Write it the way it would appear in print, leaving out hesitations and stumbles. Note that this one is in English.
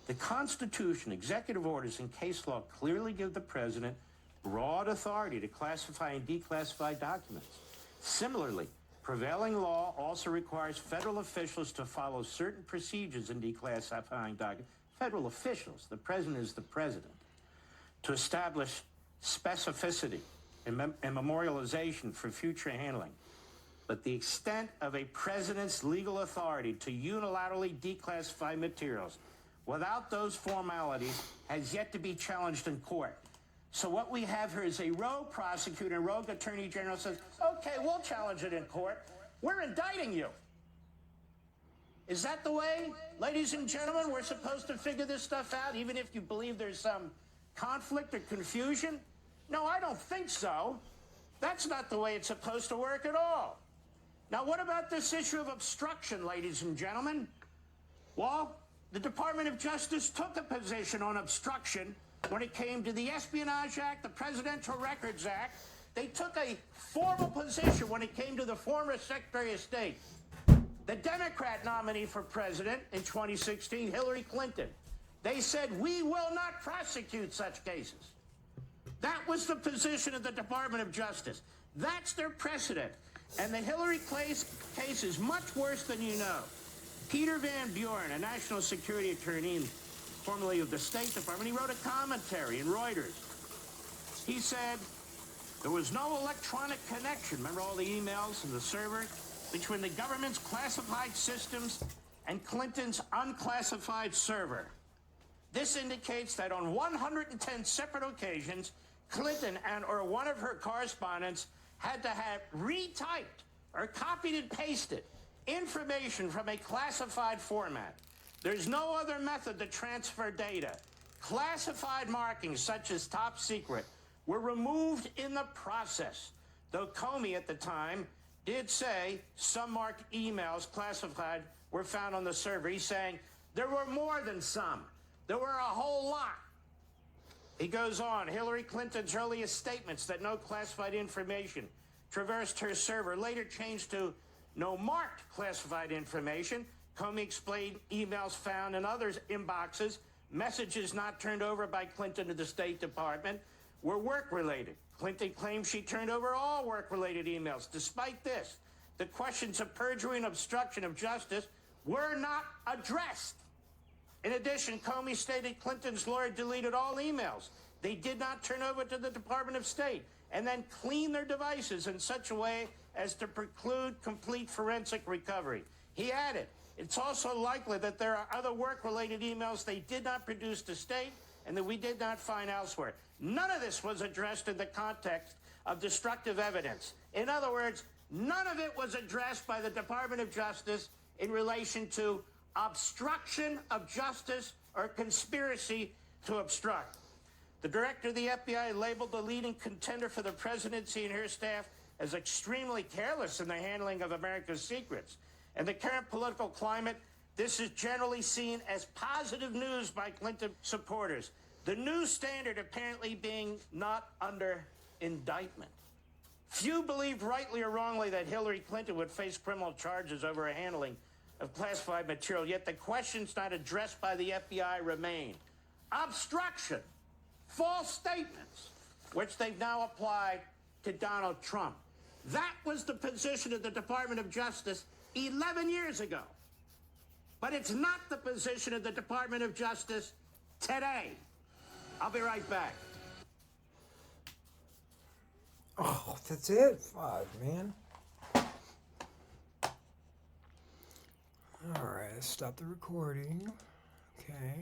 The Constitution, executive orders, and case law clearly give the president broad authority to classify and declassify documents. Similarly, prevailing law also requires federal officials to follow certain procedures in declassifying documents. Federal officials, the president is the president, to establish specificity and memorialization for future handling. But the extent of a president's legal authority to unilaterally declassify materials without those formalities has yet to be challenged in court. So what we have here is a rogue prosecutor, rogue attorney general says, okay, we'll challenge it in court. We're indicting you. Is that the way, ladies and gentlemen, we're supposed to figure this stuff out, even if you believe there's some conflict or confusion? No, I don't think so. That's not the way it's supposed to work at all. Now, what about this issue of obstruction, ladies and gentlemen? Well, the Department of Justice took a position on obstruction when it came to the Espionage Act, the Presidential Records Act. They took a formal position when it came to the former Secretary of State, the Democrat nominee for president in 2016, Hillary Clinton. They said, we will not prosecute such cases. That was the position of the Department of Justice. That's their precedent. And the Hillary case is much worse than you know. Peter Van Buren, a national security attorney, formerly of the State Department, he wrote a commentary in Reuters. He said there was no electronic connection, remember all the emails and the server, between the government's classified systems and Clinton's unclassified server. This indicates that on 110 separate occasions, Clinton and or one of her correspondents had to have retyped or copied and pasted information from a classified format. There's no other method to transfer data. Classified markings such as top secret were removed in the process, though Comey at the time did say some marked emails classified were found on the server. He's saying there were more than some. There were a whole lot. He goes on, Hillary Clinton's earliest statements that no classified information traversed her server later changed to no marked classified information. Comey explained emails found in others' inboxes, messages not turned over by Clinton to the State Department, were work-related. Clinton claimed she turned over all work-related emails. Despite this, the questions of perjury and obstruction of justice were not addressed. In addition, Comey stated Clinton's lawyer deleted all emails they did not turn over to the Department of State and then clean their devices in such a way as to preclude complete forensic recovery. He added, it's also likely that there are other work-related emails they did not produce to State and that we did not find elsewhere. None of this was addressed in the context of destructive evidence. In other words, none of it was addressed by the Department of Justice in relation to obstruction of justice or conspiracy to obstruct. The director of the FBI labeled the leading contender for the presidency and her staff as extremely careless in the handling of America's secrets. In the current political climate, this is generally seen as positive news by Clinton supporters. The new standard apparently being not under indictment. Few believed rightly or wrongly that Hillary Clinton would face criminal charges over her handling of classified material, yet the questions not addressed by the FBI remain. Obstruction, false statements, which they've now applied to Donald Trump. That was the position of the Department of Justice 11 years ago. But it's not the position of the Department of Justice today. I'll be right back. Oh, that's it? Fuck, man. Alright, stop the recording. Okay.